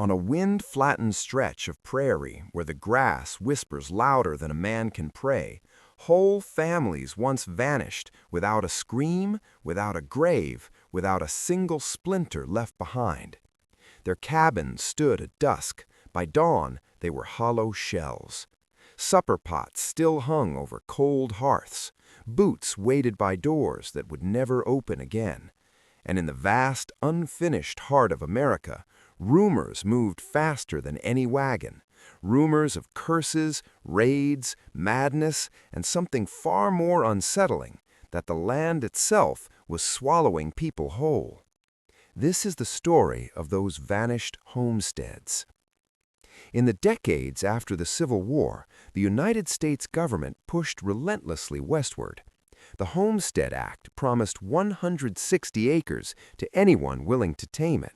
On a wind-flattened stretch of prairie where the grass whispers louder than a man can pray, whole families once vanished without a scream, without a grave, without a single splinter left behind. Their cabins stood at dusk. By dawn, they were hollow shells. Supper pots still hung over cold hearths. Boots waited by doors that would never open again. And in the vast, unfinished heart of America, rumors moved faster than any wagon. Rumors of curses, raids, madness, and something far more unsettling, that the land itself was swallowing people whole. This is the story of those vanished homesteads. In the decades after the Civil War, the United States government pushed relentlessly westward. The Homestead Act promised 160 acres to anyone willing to tame it.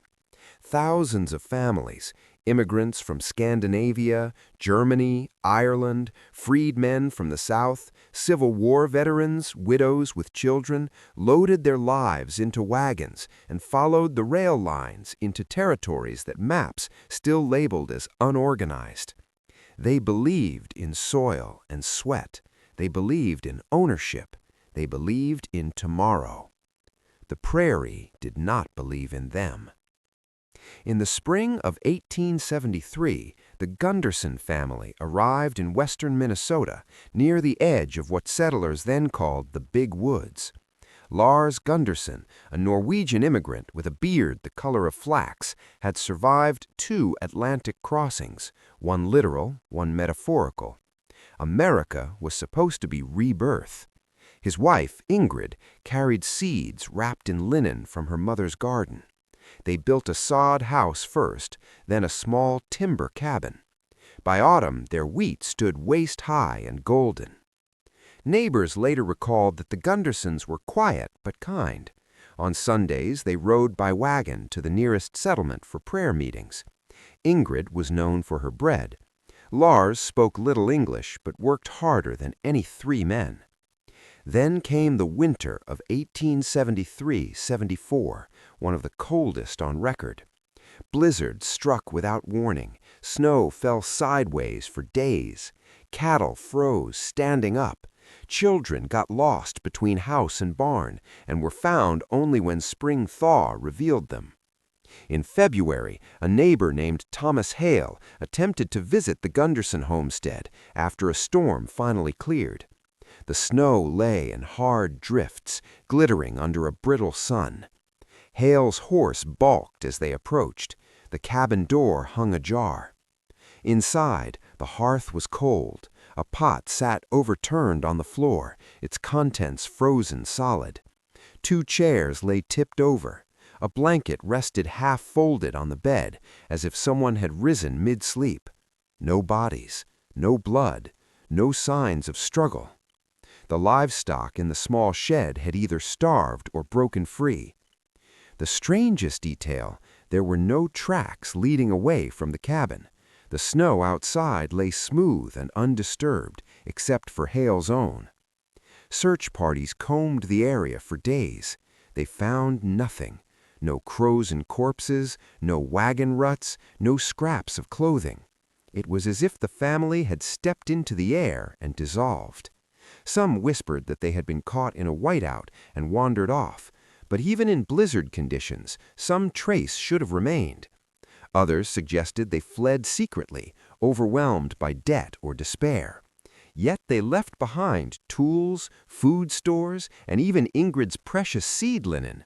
Thousands of families, immigrants from Scandinavia, Germany, Ireland, freedmen from the South, Civil War veterans, widows with children, loaded their lives into wagons and followed the rail lines into territories that maps still labeled as unorganized. They believed in soil and sweat. They believed in ownership. They believed in tomorrow. The prairie did not believe in them. In the spring of 1873, the Gunderson family arrived in western Minnesota, near the edge of what settlers then called the Big Woods. Lars Gunderson, a Norwegian immigrant with a beard the color of flax, had survived 2 Atlantic crossings, one literal, one metaphorical. America was supposed to be rebirth. His wife, Ingrid, carried seeds wrapped in linen from her mother's garden. They built a sod house first, then a small timber cabin. By autumn, their wheat stood waist-high and golden. Neighbors later recalled that the Gundersons were quiet but kind. On Sundays, they rode by wagon to the nearest settlement for prayer meetings. Ingrid was known for her bread. Lars spoke little English but worked harder than any 3 men. Then came the winter of 1873-74, one of the coldest on record. Blizzards struck without warning. Snow fell sideways for days. Cattle froze standing up. Children got lost between house and barn and were found only when spring thaw revealed them. In February, a neighbor named Thomas Hale attempted to visit the Gunderson homestead after a storm finally cleared. The snow lay in hard drifts, glittering under a brittle sun. Hale's horse balked as they approached. The cabin door hung ajar. Inside, the hearth was cold. A pot sat overturned on the floor, its contents frozen solid. 2 chairs lay tipped over. A blanket rested half-folded on the bed, as if someone had risen mid-sleep. No bodies, no blood, no signs of struggle. The livestock in the small shed had either starved or broken free. The strangest detail, there were no tracks leading away from the cabin. The snow outside lay smooth and undisturbed, except for Hale's own. Search parties combed the area for days. They found nothing. No crows and corpses, no wagon ruts, no scraps of clothing. It was as if the family had stepped into the air and dissolved. Some whispered that they had been caught in a whiteout and wandered off, but even in blizzard conditions, some trace should have remained. Others suggested they fled secretly, overwhelmed by debt or despair. Yet they left behind tools, food stores, and even Ingrid's precious seed linen.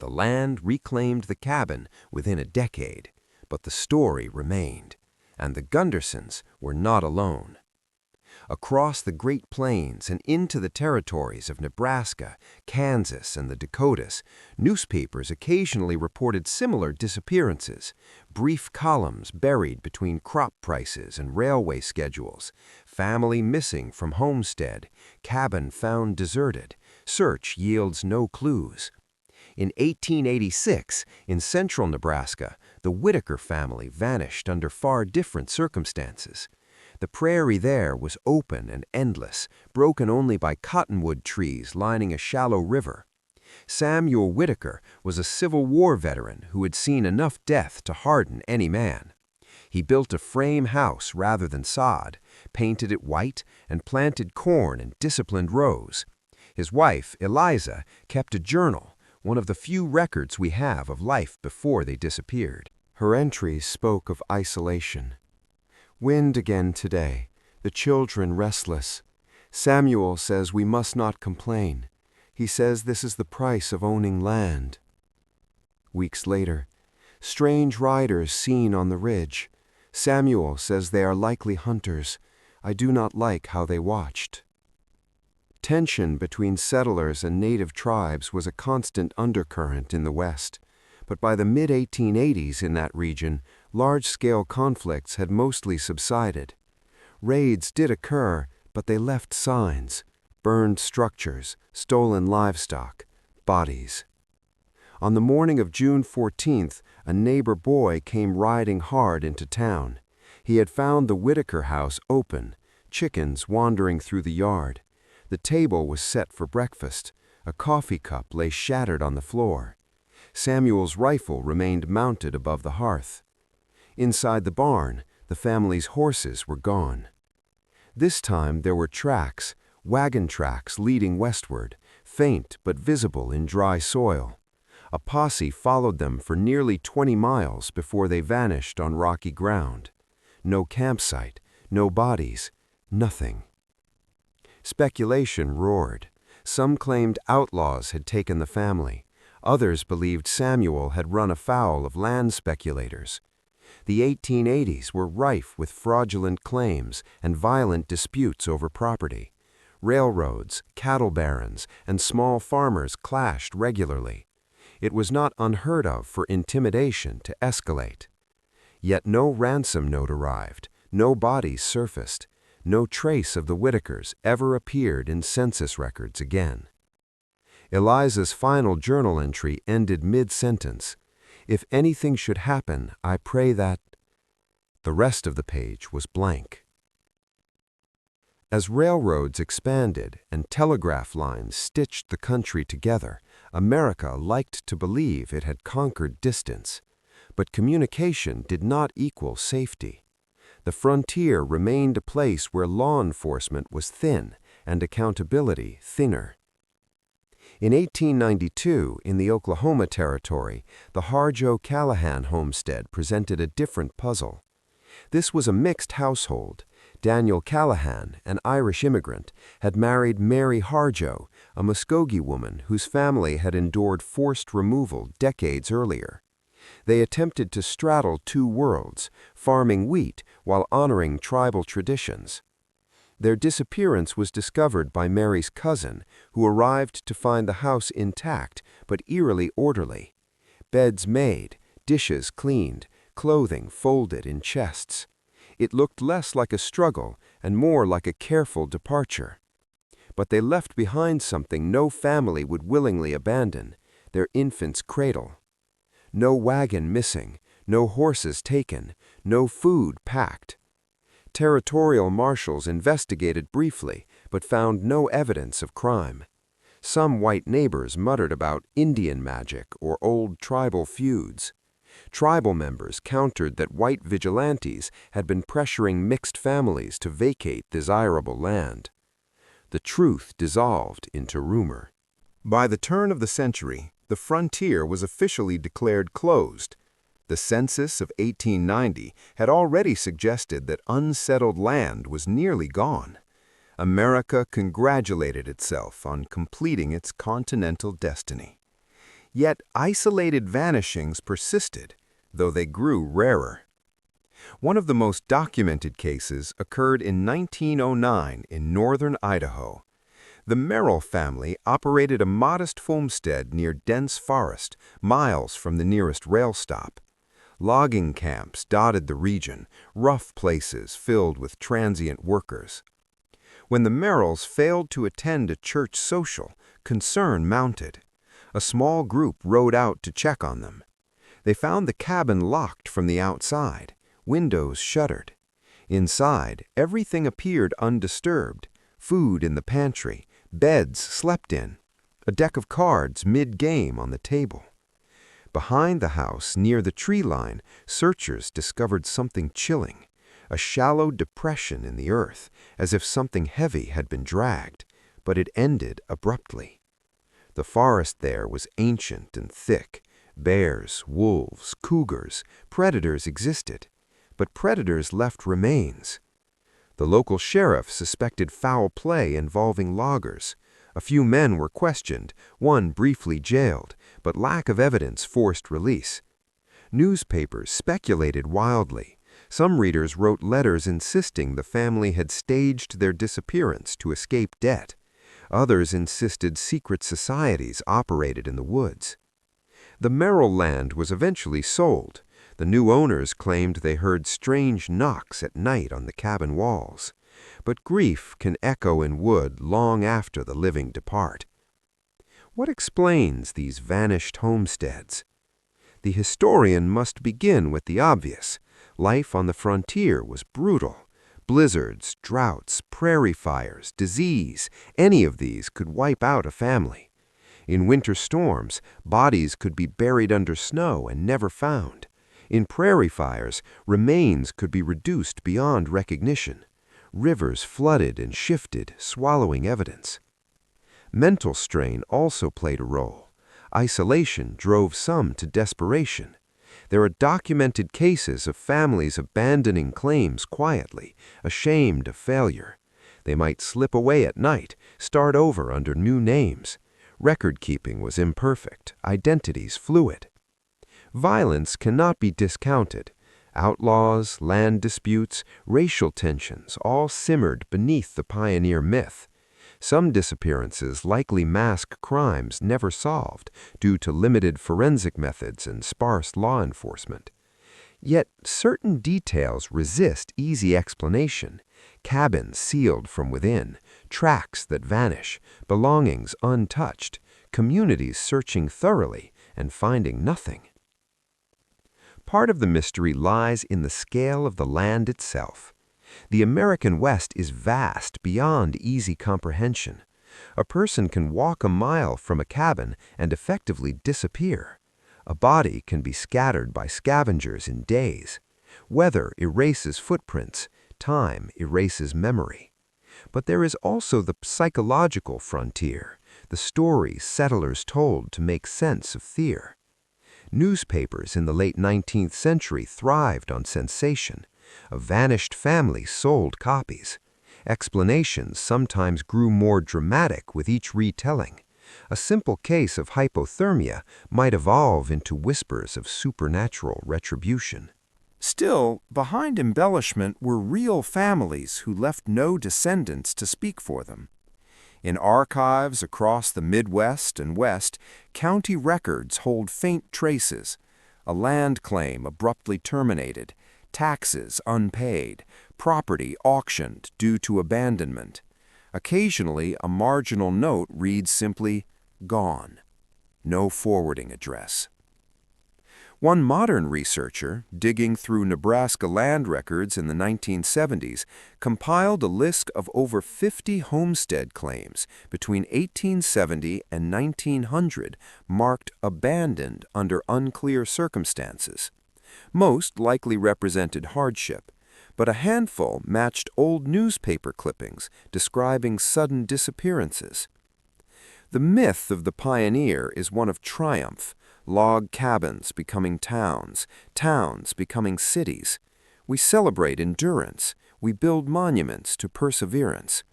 The land reclaimed the cabin within a decade, but the story remained, and the Gundersons were not alone. Across the Great Plains and into the territories of Nebraska, Kansas, and the Dakotas, newspapers occasionally reported similar disappearances, brief columns buried between crop prices and railway schedules, family missing from homestead, cabin found deserted, search yields no clues. In 1886, in central Nebraska, the Whitaker family vanished under far different circumstances. The prairie there was open and endless, broken only by cottonwood trees lining a shallow river. Samuel Whitaker was a Civil War veteran who had seen enough death to harden any man. He built a frame house rather than sod, painted it white, and planted corn in disciplined rows. His wife, Eliza, kept a journal, one of the few records we have of life before they disappeared. Her entries spoke of isolation. Wind again today, the children restless. Samuel says we must not complain. He says this is the price of owning land. Weeks later, strange riders seen on the ridge. Samuel says they are likely hunters. I do not like how they watched. Tension between settlers and native tribes was a constant undercurrent in the West, but by the mid-1880s in that region, large-scale conflicts had mostly subsided. Raids did occur, but they left signs: burned structures, stolen livestock, bodies. On the morning of June 14th, a neighbor boy came riding hard into town. He had found the Whitaker house open, chickens wandering through the yard. The table was set for breakfast. A coffee cup lay shattered on the floor. Samuel's rifle remained mounted above the hearth. Inside the barn, the family's horses were gone. This time there were tracks, wagon tracks leading westward, faint but visible in dry soil. A posse followed them for nearly 20 miles before they vanished on rocky ground. No campsite, no bodies, nothing. Speculation roared. Some claimed outlaws had taken the family. Others believed Samuel had run afoul of land speculators. The 1880s were rife with fraudulent claims and violent disputes over property. Railroads, cattle barons, and small farmers clashed regularly. It was not unheard of for intimidation to escalate. Yet no ransom note arrived, no bodies surfaced, no trace of the Whitakers ever appeared in census records again. Eliza's final journal entry ended mid-sentence. If anything should happen, I pray that... The rest of the page was blank. As railroads expanded and telegraph lines stitched the country together, America liked to believe it had conquered distance. But communication did not equal safety. The frontier remained a place where law enforcement was thin and accountability thinner. In 1892, in the Oklahoma Territory, the Harjo Callahan homestead presented a different puzzle. This was a mixed household. Daniel Callahan, an Irish immigrant, had married Mary Harjo, a Muskogee woman whose family had endured forced removal decades earlier. They attempted to straddle two worlds, farming wheat while honoring tribal traditions. Their disappearance was discovered by Mary's cousin, who arrived to find the house intact but eerily orderly. Beds made, dishes cleaned, clothing folded in chests. It looked less like a struggle and more like a careful departure. But they left behind something no family would willingly abandon: their infant's cradle. No wagon missing, no horses taken, no food packed. Territorial marshals investigated briefly, but found no evidence of crime. Some white neighbors muttered about Indian magic or old tribal feuds. Tribal members countered that white vigilantes had been pressuring mixed families to vacate desirable land. The truth dissolved into rumor. By the turn of the century, the frontier was officially declared closed. The census of 1890 had already suggested that unsettled land was nearly gone. America congratulated itself on completing its continental destiny. Yet isolated vanishings persisted, though they grew rarer. One of the most documented cases occurred in 1909 in northern Idaho. The Merrill family operated a modest homestead near dense forest, miles from the nearest rail stop. Logging camps dotted the region, rough places filled with transient workers. When the Merrills failed to attend a church social, concern mounted. A small group rode out to check on them. They found the cabin locked from the outside, windows shuttered. Inside, everything appeared undisturbed: food in the pantry, beds slept in. a deck of cards mid-game on the table. Behind the house, near the tree line, searchers discovered something chilling, a shallow depression in the earth, as if something heavy had been dragged, but it ended abruptly. The forest there was ancient and thick. Bears, wolves, cougars, predators existed, but predators left remains. The local sheriff suspected foul play involving loggers. A few men were questioned, one briefly jailed, but lack of evidence forced release. Newspapers speculated wildly. Some readers wrote letters insisting the family had staged their disappearance to escape debt. Others insisted secret societies operated in the woods. The Merrill land was eventually sold. The new owners claimed they heard strange knocks at night on the cabin walls. But grief can echo in wood long after the living depart. What explains these vanished homesteads? The historian must begin with the obvious. Life on the frontier was brutal. Blizzards, droughts, prairie fires, disease, any of these could wipe out a family. In winter storms, bodies could be buried under snow and never found. In prairie fires, remains could be reduced beyond recognition. Rivers flooded and shifted, swallowing evidence. Mental strain also played a role. Isolation drove some to desperation. There are documented cases of families abandoning claims quietly, ashamed of failure. They might slip away at night, start over under new names. Record-keeping was imperfect, identities fluid. Violence cannot be discounted. Outlaws, land disputes, racial tensions all simmered beneath the pioneer myth. Some disappearances likely mask crimes never solved due to limited forensic methods and sparse law enforcement. Yet certain details resist easy explanation. Cabins sealed from within, tracks that vanish, belongings untouched, communities searching thoroughly and finding nothing. Part of the mystery lies in the scale of the land itself. The American West is vast beyond easy comprehension. A person can walk a mile from a cabin and effectively disappear. A body can be scattered by scavengers in days. Weather erases footprints. Time erases memory. But there is also the psychological frontier, the stories settlers told to make sense of fear. Newspapers in the late 19th century thrived on sensation. A vanished family sold copies. Explanations sometimes grew more dramatic with each retelling. A simple case of hypothermia might evolve into whispers of supernatural retribution. Still, behind embellishment were real families who left no descendants to speak for them. In archives across the Midwest and West, county records hold faint traces. A land claim abruptly terminated, taxes unpaid, property auctioned due to abandonment. Occasionally, a marginal note reads simply, "Gone." No forwarding address. One modern researcher, digging through Nebraska land records in the 1970s, compiled a list of over 50 homestead claims between 1870 and 1900 marked abandoned under unclear circumstances. Most likely represented hardship, but a handful matched old newspaper clippings describing sudden disappearances. The myth of the pioneer is one of triumph. Log cabins becoming towns, towns becoming cities. We celebrate endurance. We build monuments to perseverance.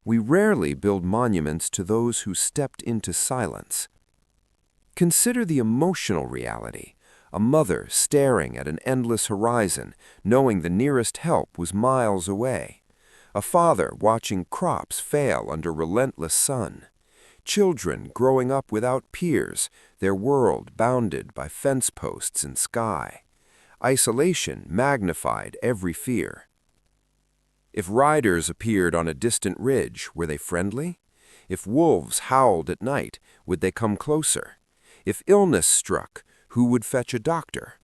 We rarely build monuments to those who stepped into silence. Consider the emotional reality. A mother staring at an endless horizon, knowing the nearest help was miles away. A father watching crops fail under relentless sun. Children growing up without peers, their world bounded by fence posts and sky. Isolation magnified every fear. If riders appeared on a distant ridge, were they friendly? If wolves howled at night, would they come closer? If illness struck, who would fetch a doctor?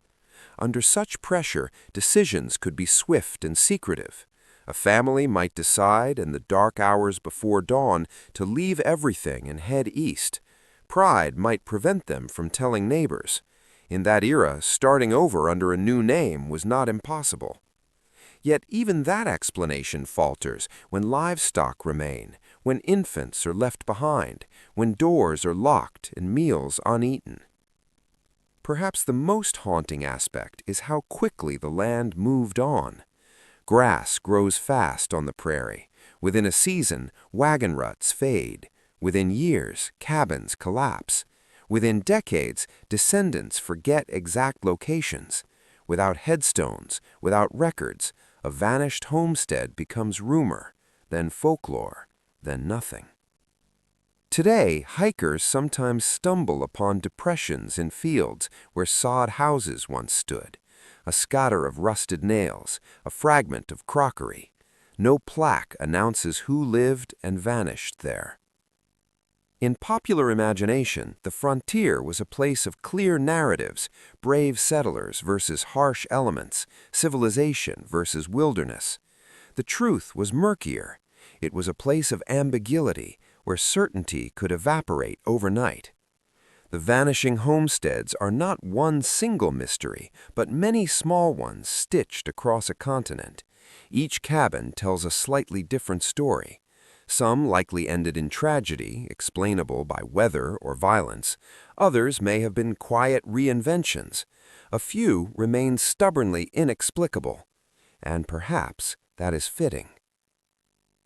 Under such pressure, decisions could be swift and secretive. A family might decide in the dark hours before dawn to leave everything and head east. Pride might prevent them from telling neighbors. In that era, starting over under a new name was not impossible. Yet even that explanation falters when livestock remain, when infants are left behind, when doors are locked and meals uneaten. Perhaps the most haunting aspect is how quickly the land moved on. Grass grows fast on the prairie. Within a season, wagon ruts fade. Within years, cabins collapse. Within decades, descendants forget exact locations. Without headstones, without records, a vanished homestead becomes rumor, then folklore, then nothing. Today, hikers sometimes stumble upon depressions in fields where sod houses once stood, a scatter of rusted nails, a fragment of crockery. No plaque announces who lived and vanished there. In popular imagination, the frontier was a place of clear narratives, brave settlers versus harsh elements, civilization versus wilderness. The truth was murkier. It was a place of ambiguity, where certainty could evaporate overnight. The vanishing homesteads are not one single mystery, but many small ones stitched across a continent. Each cabin tells a slightly different story. Some likely ended in tragedy, explainable by weather or violence. Others may have been quiet reinventions. A few remain stubbornly inexplicable. And perhaps that is fitting.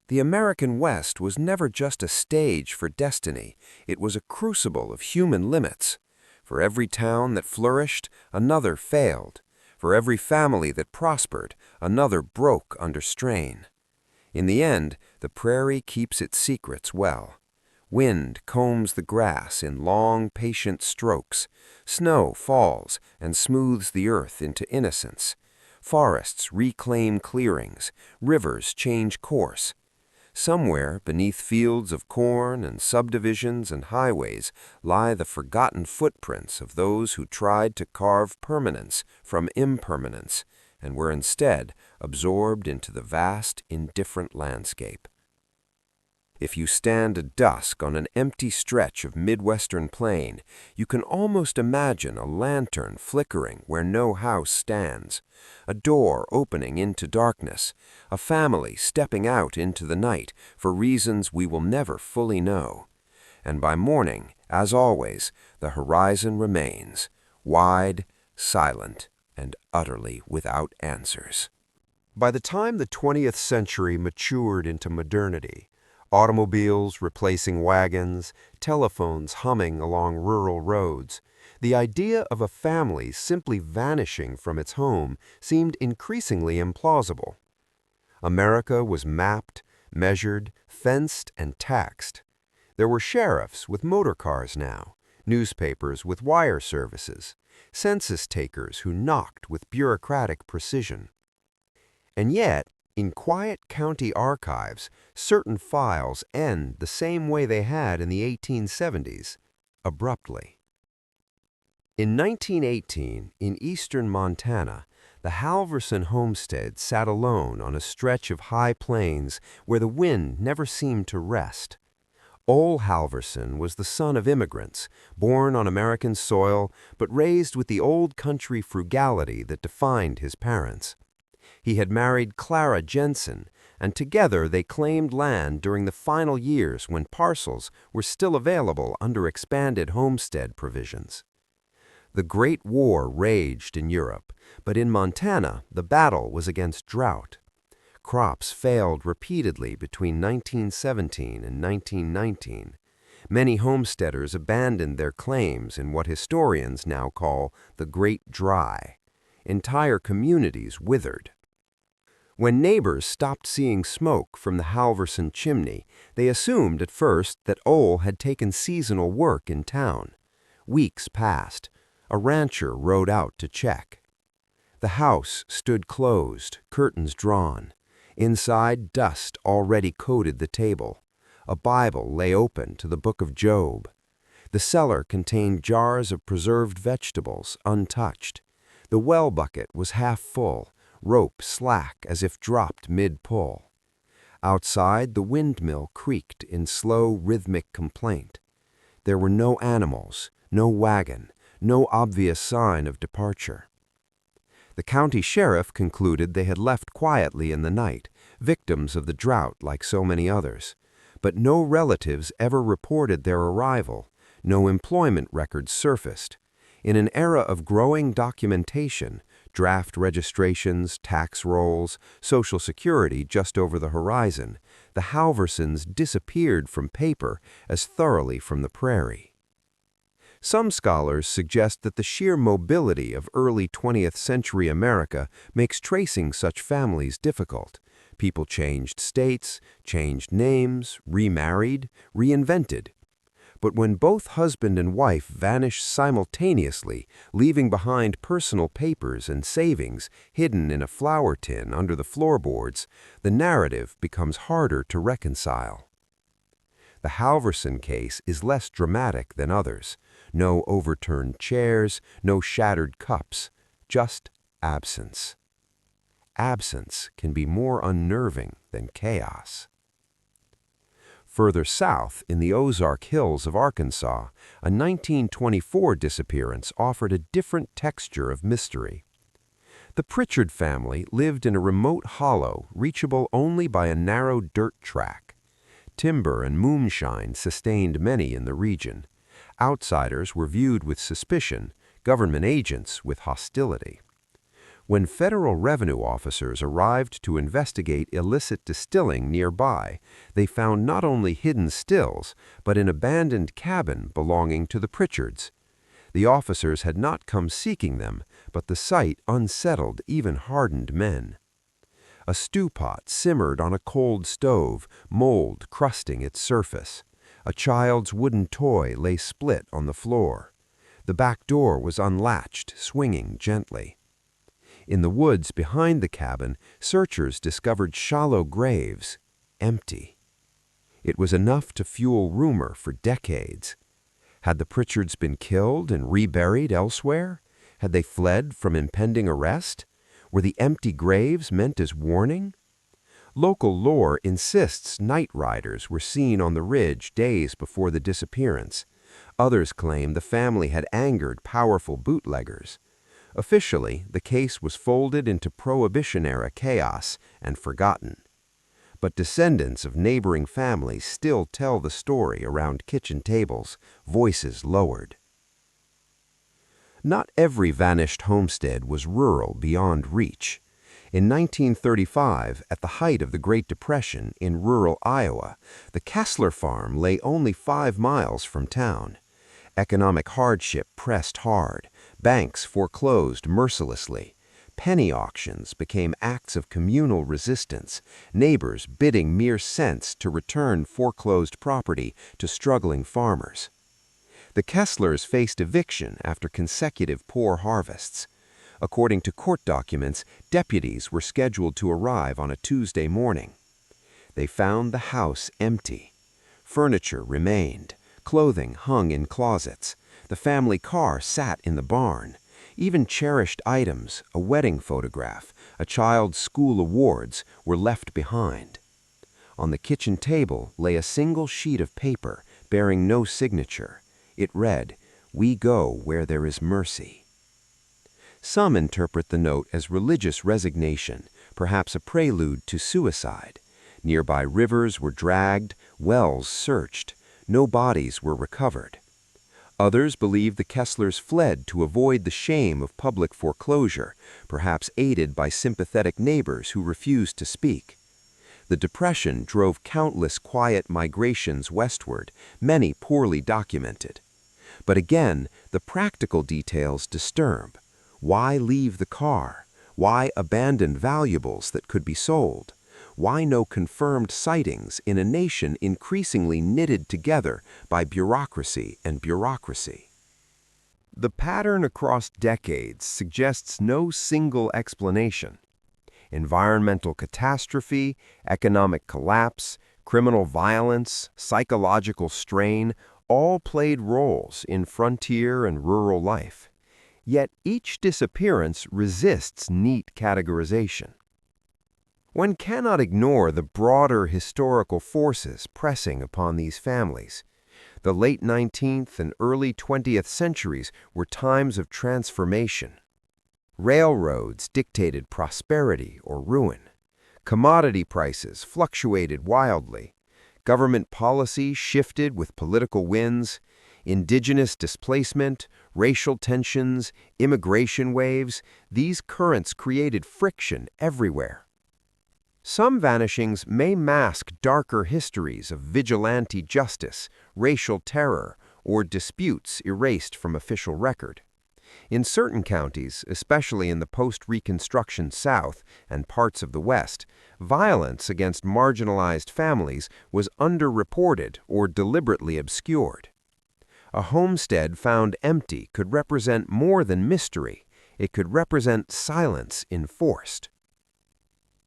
The American West was never just a stage for destiny. It was a crucible of human limits. For every town that flourished, another failed. For every family that prospered, another broke under strain. In the end, the prairie keeps its secrets well. Wind combs the grass in long, patient strokes. Snow falls and smooths the earth into innocence. Forests reclaim clearings. Rivers change course. Somewhere beneath fields of corn and subdivisions and highways lie the forgotten footprints of those who tried to carve permanence from impermanence and were instead absorbed into the vast, indifferent landscape. If you stand at dusk on an empty stretch of Midwestern plain, you can almost imagine a lantern flickering where no house stands, a door opening into darkness, a family stepping out into the night for reasons we will never fully know. And by morning, as always, the horizon remains, wide, silent, and utterly without answers. By the time the 20th century matured into modernity, automobiles replacing wagons, telephones humming along rural roads, the idea of a family simply vanishing from its home seemed increasingly implausible. America was mapped, measured, fenced, and taxed. There were sheriffs with motor cars now, newspapers with wire services, census takers who knocked with bureaucratic precision. And yet, in quiet county archives, certain files end the same way they had in the 1870s, abruptly. In 1918, in eastern Montana, the Halverson homestead sat alone on a stretch of high plains where the wind never seemed to rest. Ole Halverson was the son of immigrants, born on American soil, but raised with the old country frugality that defined his parents. He had married Clara Jensen, and together they claimed land during the final years when parcels were still available under expanded homestead provisions. The Great War raged in Europe, but in Montana the battle was against drought. Crops failed repeatedly between 1917 and 1919. Many homesteaders abandoned their claims in what historians now call the Great Dry. Entire communities withered. When neighbors stopped seeing smoke from the Halverson chimney, they assumed at first that Ole had taken seasonal work in town. Weeks passed. A rancher rode out to check. The house stood closed, curtains drawn. Inside, dust already coated the table. A Bible lay open to the book of Job. The cellar contained jars of preserved vegetables, untouched. The well bucket was half full. rope slack as if dropped mid-pull. Outside, the windmill creaked in slow, rhythmic complaint. There were no animals, no wagon, no obvious sign of departure. The county sheriff concluded they had left quietly in the night, victims of the drought like so many others. But no relatives ever reported their arrival, no employment records surfaced. In an era of growing documentation, draft registrations, tax rolls, Social Security just over the horizon, the Halversons disappeared from paper as thoroughly from the prairie. Some scholars suggest that the sheer mobility of early 20th century America makes tracing such families difficult. People changed states, changed names, remarried, reinvented. But when both husband and wife vanish simultaneously, leaving behind personal papers and savings hidden in a flour tin under the floorboards, the narrative becomes harder to reconcile. The Halverson case is less dramatic than others. No overturned chairs, no shattered cups, just absence. Absence can be more unnerving than chaos. Further south, in the Ozark Hills of Arkansas, a 1924 disappearance offered a different texture of mystery. The Pritchard family lived in a remote hollow reachable only by a narrow dirt track. Timber and moonshine sustained many in the region. Outsiders were viewed with suspicion, government agents with hostility. When federal revenue officers arrived to investigate illicit distilling nearby, they found not only hidden stills, but an abandoned cabin belonging to the Pritchards. The officers had not come seeking them, but the sight unsettled even hardened men. A stew pot simmered on a cold stove, mold crusting its surface. A child's wooden toy lay split on the floor. The back door was unlatched, swinging gently. In the woods behind the cabin, searchers discovered shallow graves, empty. It was enough to fuel rumor for decades. Had the Pritchards been killed and reburied elsewhere? Had they fled from impending arrest? Were the empty graves meant as warning? Local lore insists night riders were seen on the ridge days before the disappearance. Others claim the family had angered powerful bootleggers. Officially, the case was folded into Prohibition-era chaos and forgotten. But descendants of neighboring families still tell the story around kitchen tables, voices lowered. Not every vanished homestead was rural beyond reach. In 1935, at the height of the Great Depression in rural Iowa, the Kessler farm lay only 5 miles from town. Economic hardship pressed hard. Banks foreclosed mercilessly. Penny auctions became acts of communal resistance, neighbors bidding mere cents to return foreclosed property to struggling farmers. The Kesslers faced eviction after consecutive poor harvests. According to court documents, deputies were scheduled to arrive on a Tuesday morning. They found the house empty. Furniture remained. Clothing hung in closets. The family car sat in the barn. Even cherished items, a wedding photograph, a child's school awards, were left behind. On the kitchen table lay a single sheet of paper bearing no signature. It read, "We go where there is mercy." Some interpret the note as religious resignation, perhaps a prelude to suicide. Nearby rivers were dragged, wells searched. No bodies were recovered. Others believe the Kesslers fled to avoid the shame of public foreclosure, perhaps aided by sympathetic neighbors who refused to speak. The Depression drove countless quiet migrations westward, many poorly documented. But again, the practical details disturb. Why leave the car? Why abandon valuables that could be sold? Why no confirmed sightings in a nation increasingly knitted together by bureaucracy and bureaucracy? The pattern across decades suggests no single explanation. Environmental catastrophe, economic collapse, criminal violence, psychological strain all played roles in frontier and rural life. Yet each disappearance resists neat categorization. One cannot ignore the broader historical forces pressing upon these families. The late 19th and early 20th centuries were times of transformation. Railroads dictated prosperity or ruin. Commodity prices fluctuated wildly. Government policy shifted with political winds. Indigenous displacement, racial tensions, immigration waves, these currents created friction everywhere. Some vanishings may mask darker histories of vigilante justice, racial terror, or disputes erased from official record. In certain counties, especially in the post-Reconstruction South and parts of the West, violence against marginalized families was underreported or deliberately obscured. A homestead found empty could represent more than mystery. It could represent silence enforced.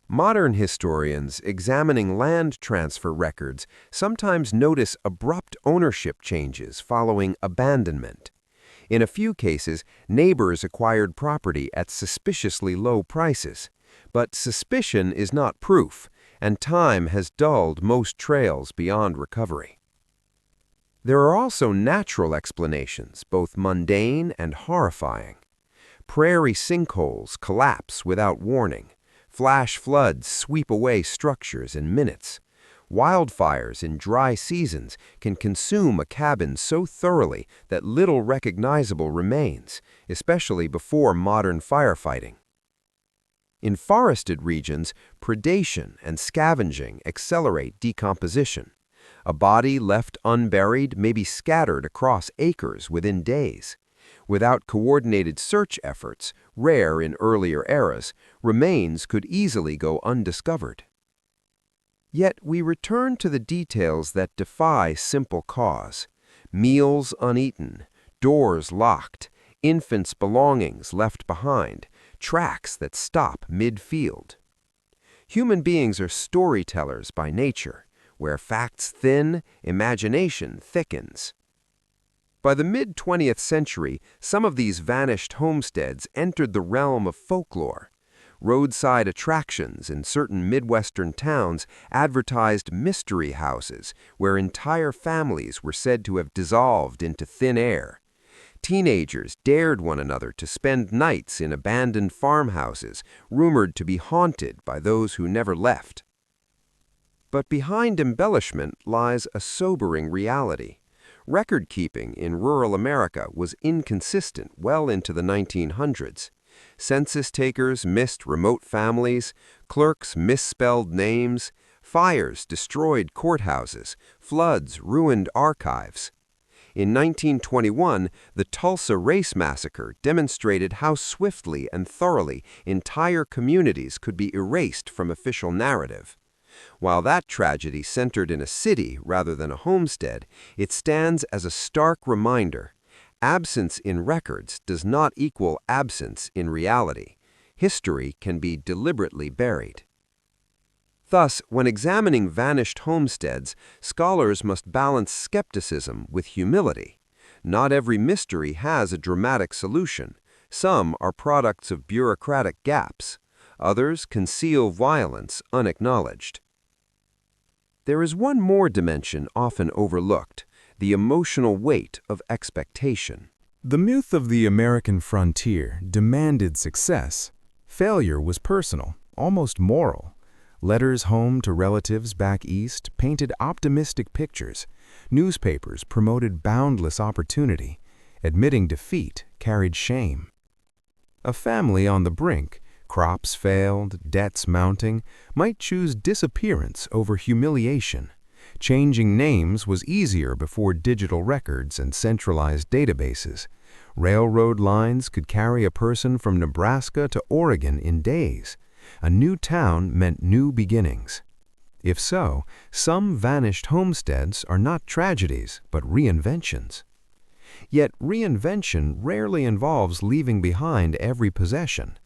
Modern historians examining land transfer records sometimes notice abrupt ownership changes following abandonment. In a few cases, neighbors acquired property at suspiciously low prices. But suspicion is not proof, and time has dulled most trails beyond recovery. There are also natural explanations, both mundane and horrifying. Prairie sinkholes collapse without warning. Flash floods sweep away structures in minutes. Wildfires in dry seasons can consume a cabin so thoroughly that little recognizable remains, especially before modern firefighting. In forested regions, predation and scavenging accelerate decomposition. A body left unburied may be scattered across acres within days. Without coordinated search efforts, rare in earlier eras, remains could easily go undiscovered. Yet we return to the details that defy simple cause. Meals uneaten, doors locked, infants' belongings left behind, tracks that stop mid-field. Human beings are storytellers by nature. Where facts thin, imagination thickens. By the mid-20th century, some of these vanished homesteads entered the realm of folklore. Roadside attractions in certain Midwestern towns advertised mystery houses where entire families were said to have dissolved into thin air. Teenagers dared one another to spend nights in abandoned farmhouses, rumored to be haunted by those who never left. But behind embellishment lies a sobering reality. Record-keeping in rural America was inconsistent well into the 1900s. Census takers missed remote families, clerks misspelled names, fires destroyed courthouses, floods ruined archives. In 1921, the Tulsa Race Massacre demonstrated how swiftly and thoroughly entire communities could be erased from official narrative. While that tragedy centered in a city rather than a homestead, it stands as a stark reminder. Absence in records does not equal absence in reality. History can be deliberately buried. Thus, when examining vanished homesteads, scholars must balance skepticism with humility. Not every mystery has a dramatic solution. Some are products of bureaucratic gaps. Others conceal violence unacknowledged. There is one more dimension often overlooked, the emotional weight of expectation. The myth of the American frontier demanded success. Failure was personal, almost moral. Letters home to relatives back east painted optimistic pictures. Newspapers promoted boundless opportunity. Admitting defeat carried shame. A family on the brink, crops failed, debts mounting, might choose disappearance over humiliation. Changing names was easier before digital records and centralized databases. Railroad lines could carry a person from Nebraska to Oregon in days. A new town meant new beginnings. If so, some vanished homesteads are not tragedies, but reinventions. Yet reinvention rarely involves leaving behind every possession.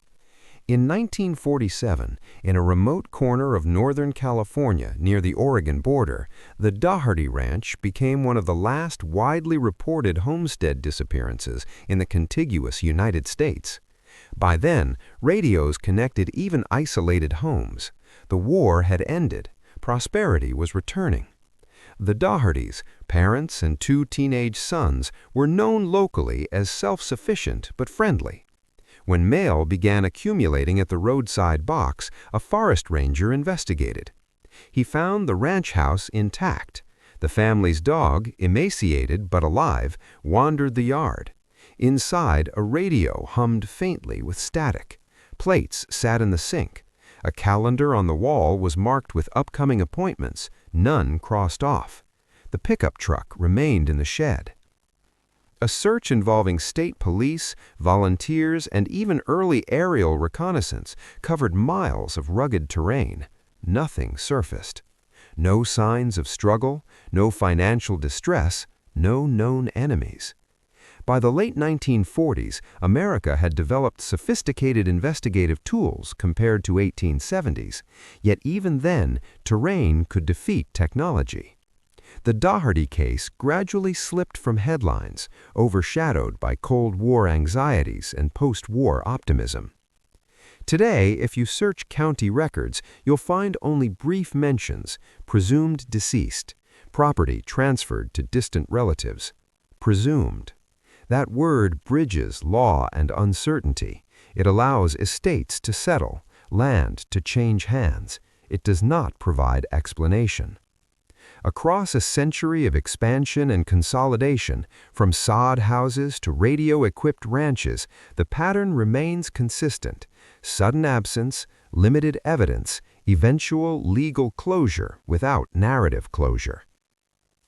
In 1947, in a remote corner of Northern California near the Oregon border, the Doherty Ranch became one of the last widely reported homestead disappearances in the contiguous United States. By then, radios connected even isolated homes. The war had ended. Prosperity was returning. The Dohertys, parents and two teenage sons, were known locally as self-sufficient but friendly. When mail began accumulating at the roadside box, a forest ranger investigated. He found the ranch house intact. The family's dog, emaciated but alive, wandered the yard. Inside, a radio hummed faintly with static. Plates sat in the sink. A calendar on the wall was marked with upcoming appointments, none crossed off. The pickup truck remained in the shed. A search involving state police, volunteers, and even early aerial reconnaissance covered miles of rugged terrain. Nothing surfaced. No signs of struggle, no financial distress, no known enemies. By the late 1940s, America had developed sophisticated investigative tools compared to 1870s, yet even then, terrain could defeat technology. The Doherty case gradually slipped from headlines, overshadowed by Cold War anxieties and post-war optimism. Today, if you search county records, you'll find only brief mentions: presumed deceased, property transferred to distant relatives. Presumed. That word bridges law and uncertainty. It allows estates to settle, land to change hands. It does not provide explanation. Across a century of expansion and consolidation, from sod houses to radio-equipped ranches, the pattern remains consistent: sudden absence, limited evidence, eventual legal closure without narrative closure.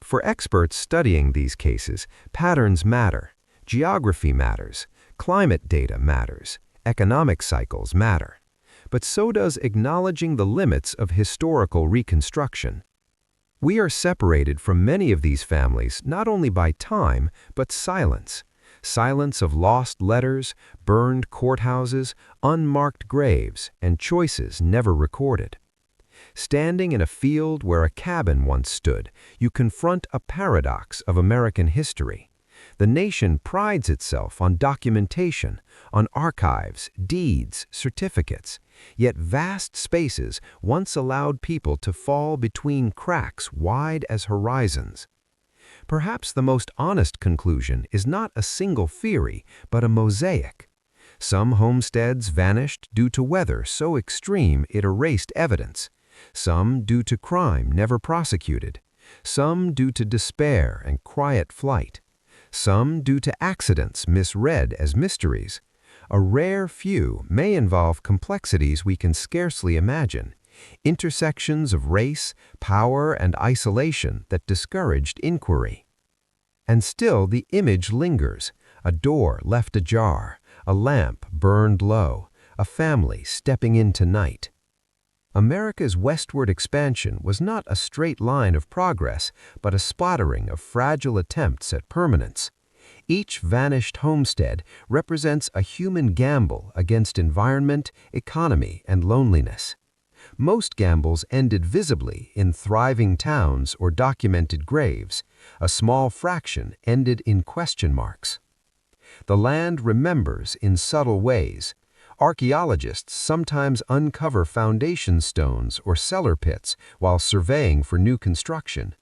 For experts studying these cases, patterns matter. Geography matters. Climate data matters. Economic cycles matter. But so does acknowledging the limits of historical reconstruction. We are separated from many of these families not only by time, but silence. Silence of lost letters, burned courthouses, unmarked graves, and choices never recorded. Standing in a field where a cabin once stood, you confront a paradox of American history. The nation prides itself on documentation, on archives, deeds, certificates, yet vast spaces once allowed people to fall between cracks wide as horizons. Perhaps the most honest conclusion is not a single theory, but a mosaic. Some homesteads vanished due to weather so extreme it erased evidence, some due to crime never prosecuted, some due to despair and quiet flight, some due to accidents misread as mysteries. A rare few may involve complexities we can scarcely imagine, intersections of race, power, and isolation that discouraged inquiry. And still the image lingers: a door left ajar, a lamp burned low, a family stepping into night. America's westward expansion was not a straight line of progress, but a splattering of fragile attempts at permanence. Each vanished homestead represents a human gamble against environment, economy, and loneliness. Most gambles ended visibly in thriving towns or documented graves. A small fraction ended in question marks. The land remembers in subtle ways. Archaeologists sometimes uncover foundation stones or cellar pits while surveying for new construction.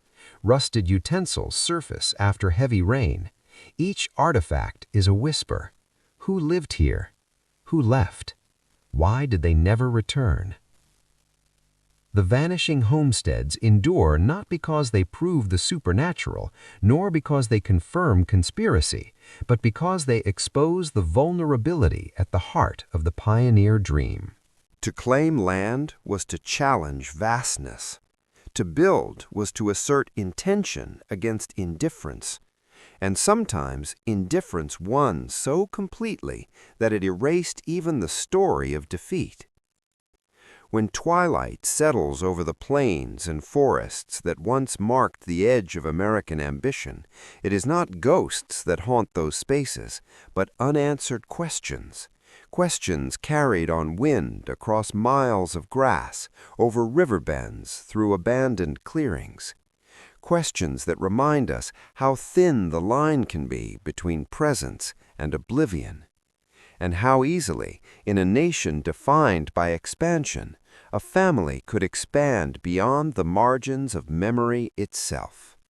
Rusted utensils surface after heavy rain. Each artifact is a whisper. Who lived here? Who left? Why did they never return? The vanishing homesteads endure not because they prove the supernatural, nor because they confirm conspiracy, but because they expose the vulnerability at the heart of the pioneer dream. To claim land was to challenge vastness. To build was to assert intention against indifference. And sometimes indifference won so completely that it erased even the story of defeat. When twilight settles over the plains and forests that once marked the edge of American ambition, it is not ghosts that haunt those spaces, but unanswered questions. Questions carried on wind across miles of grass, over river bends, through abandoned clearings. Questions that remind us how thin the line can be between presence and oblivion, and how easily, in a nation defined by expansion, a family could expand beyond the margins of memory itself.